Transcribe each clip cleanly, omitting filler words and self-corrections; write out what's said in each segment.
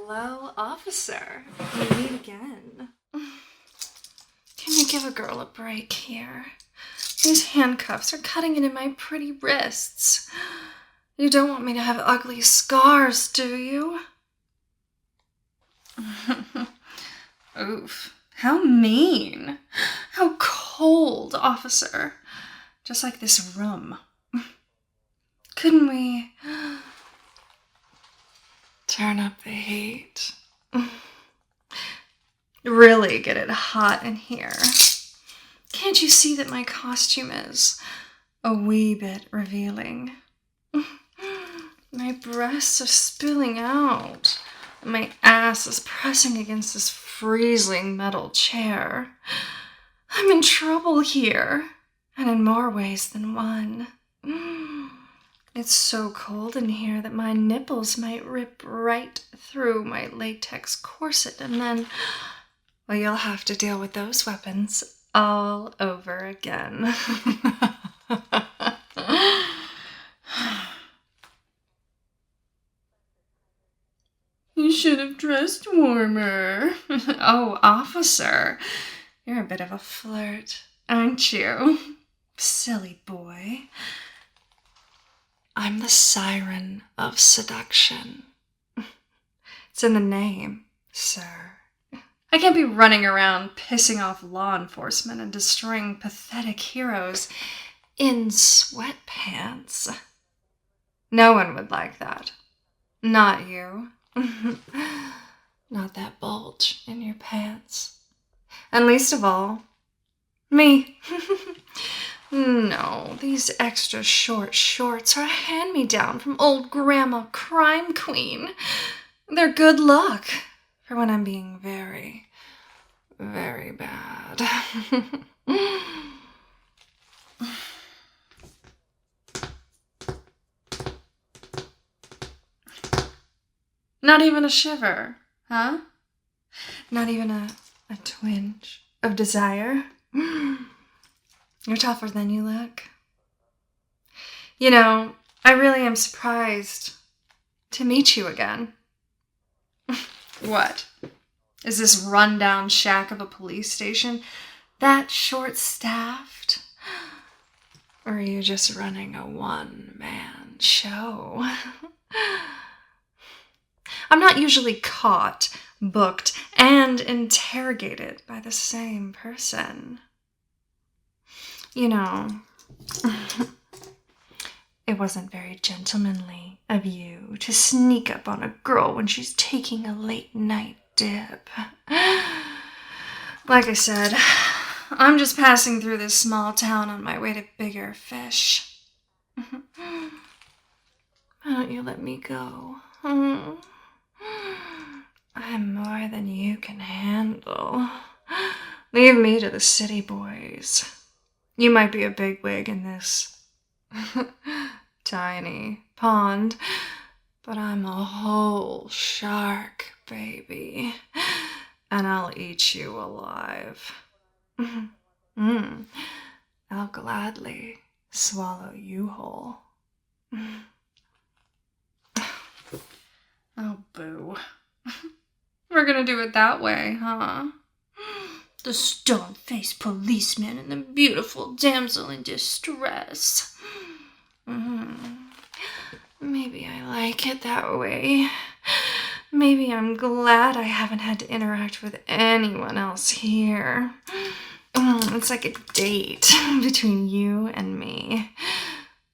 Hello, officer. We meet again. Can you give a girl a break here? These handcuffs are cutting into my pretty wrists. You don't want me to have ugly scars, do you? Oof. How mean. How cold, officer. Just like this room. Couldn't we turn up the heat? Really get it hot in here. Can't you see that my costume is a wee bit revealing? My breasts are spilling out. My ass is pressing against this freezing metal chair. I'm in trouble here, and in more ways than one. It's so cold in here that my nipples might rip right through my latex corset, and then, well, you'll have to deal with those weapons all over again. You should have dressed warmer. Oh, officer, you're a bit of a flirt, aren't you? Silly boy. I'm the Siren of Seduction. It's in the name, sir. I can't be running around pissing off law enforcement and destroying pathetic heroes in sweatpants. No one would like that. Not you. Not that bulge in your pants. And least of all, me. No, these extra short shorts are a hand-me-down from old Grandma Crime Queen. They're good luck for when I'm being very, very bad. Not even a shiver, huh? Not even a twinge of desire? You're tougher than you look. You know, I really am surprised to meet you again. What? Is this rundown shack of a police station that short-staffed? Or are you just running a one-man show? I'm not usually caught, booked, and interrogated by the same person. You know, it wasn't very gentlemanly of you to sneak up on a girl when she's taking a late-night dip. Like I said, I'm just passing through this small town on my way to bigger fish. Why don't you let me go? I'm more than you can handle. Leave me to the city boys. You might be a bigwig in this tiny pond, but I'm a whole shark, baby, and I'll eat you alive. I'll gladly swallow you whole. Oh, boo. We're gonna do it that way, huh? The stone-faced policeman and the beautiful damsel in distress. Maybe I like it that way. Maybe I'm glad I haven't had to interact with anyone else here. It's like a date between you and me.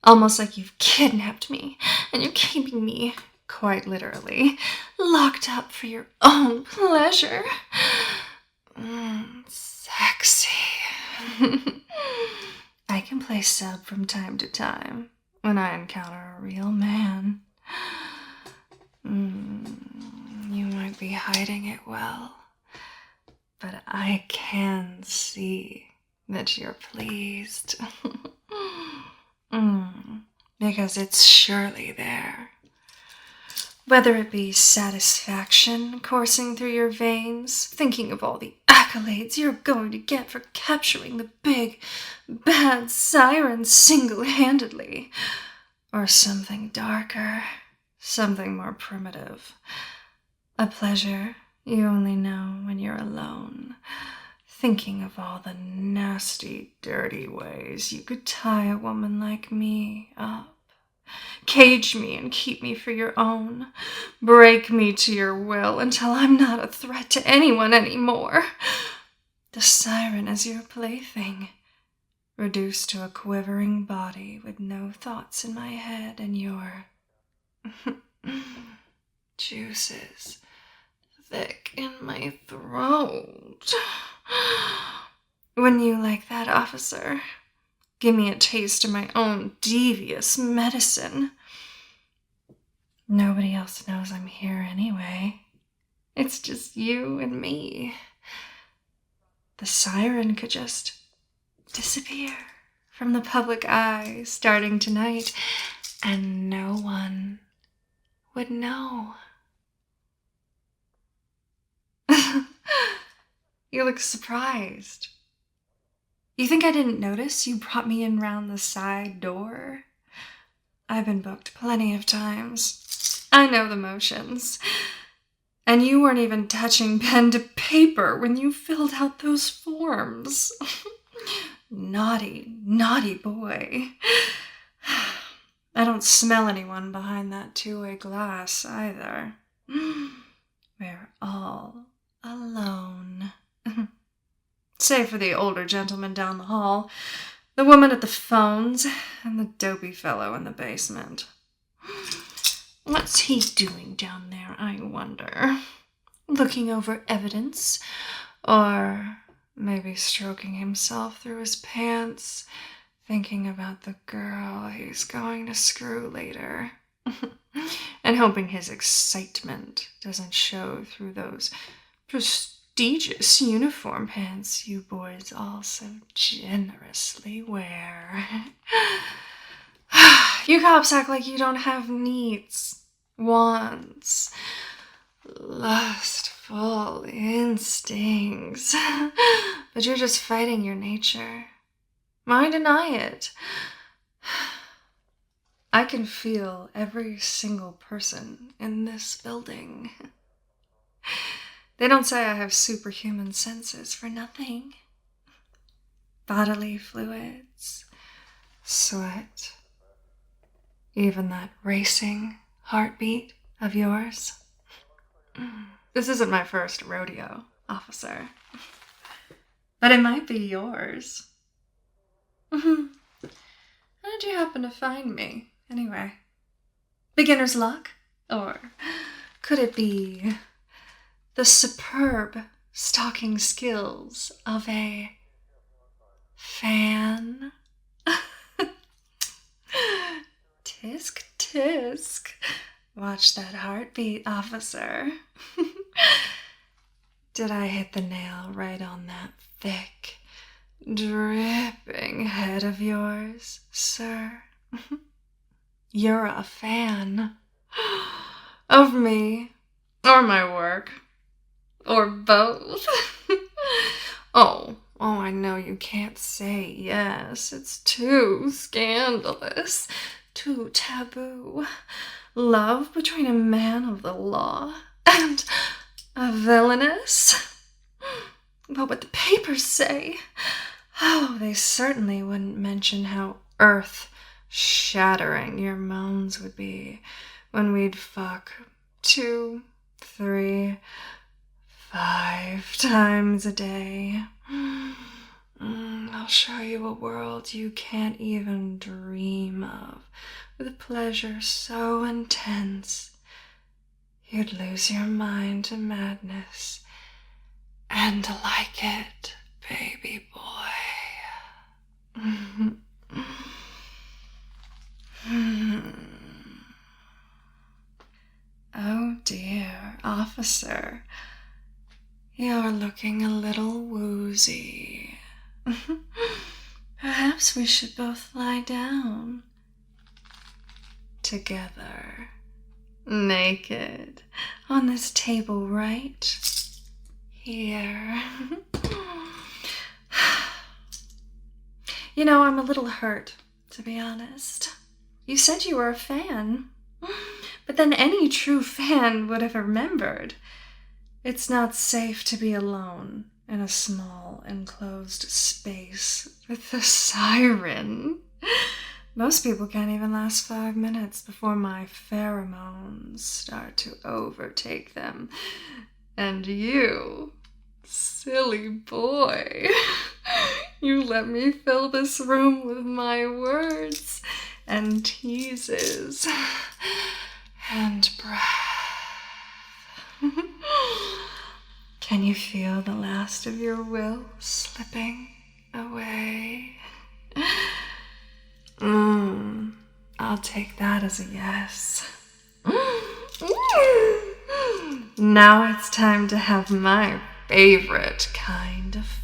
Almost like you've kidnapped me and you're keeping me, quite literally, locked up for your own pleasure. Sexy. I can play sub from time to time when I encounter a real man. You might be hiding it well, but I can see that you're pleased. Because it's surely there. Whether it be satisfaction coursing through your veins, thinking of all the accolades you're going to get for capturing the big, bad siren single-handedly, or something darker, something more primitive, A pleasure you only know when you're alone, thinking of all the nasty, dirty ways you could tie a woman like me up. Cage me and keep me for your own. Break me to your will until I'm not a threat to anyone anymore. The siren as your plaything, reduced to a quivering body with no thoughts in my head and your juices thick in my throat. Wouldn't you like that, officer? Give me a taste of my own devious medicine. Nobody else knows I'm here anyway. It's just you and me. The siren could just disappear from the public eye starting tonight, and no one would know. You look surprised. You think I didn't notice you brought me in round the side door? I've been booked plenty of times. I know the motions. And you weren't even touching pen to paper when you filled out those forms. Naughty, naughty boy. I don't smell anyone behind that two-way glass either. We're all alone. Save for the older gentleman down the hall, the woman at the phones, and the dopey fellow in the basement. What's he doing down there, I wonder? Looking over evidence? Or maybe stroking himself through his pants, thinking about the girl he's going to screw later, and hoping his excitement doesn't show through those prestigious uniform pants you boys all so generously wear. You cops act like you don't have needs, wants, lustful instincts, but you're just fighting your nature. Why deny it? I can feel every single person in this building. They don't say I have superhuman senses for nothing. Bodily fluids, sweat, even that racing heartbeat of yours. This isn't my first rodeo, officer. But it might be yours. How did you happen to find me, anyway? Beginner's luck? Or could it be the superb stalking skills of a fan? Tisk, tisk. Watch that heartbeat, officer. Did I hit the nail right on that thick, dripping head of yours, sir? You're a fan of me, or my work, or both. Oh, I know you can't say yes. It's too scandalous, too taboo. Love between a man of the law and a villainess. What would the papers say? Oh, they certainly wouldn't mention how earth-shattering your moans would be when we'd fuck 2, 3, 5 times a day. I'll show you a world you can't even dream of, with pleasure so intense you'd lose your mind to madness and like it, baby boy. Oh dear, officer, you're looking a little woozy. Perhaps we should both lie down together, naked, on this table right here. You know, I'm a little hurt, to be honest. You said you were a fan, But then any true fan would have remembered. It's not safe to be alone in a small enclosed space with the siren. Most people can't even last 5 minutes before my pheromones start to overtake them. And you, silly boy, you let me fill this room with my words and teases and breath. Can you feel the last of your will slipping away? I'll take that as a yes. Now it's time to have my favorite kind of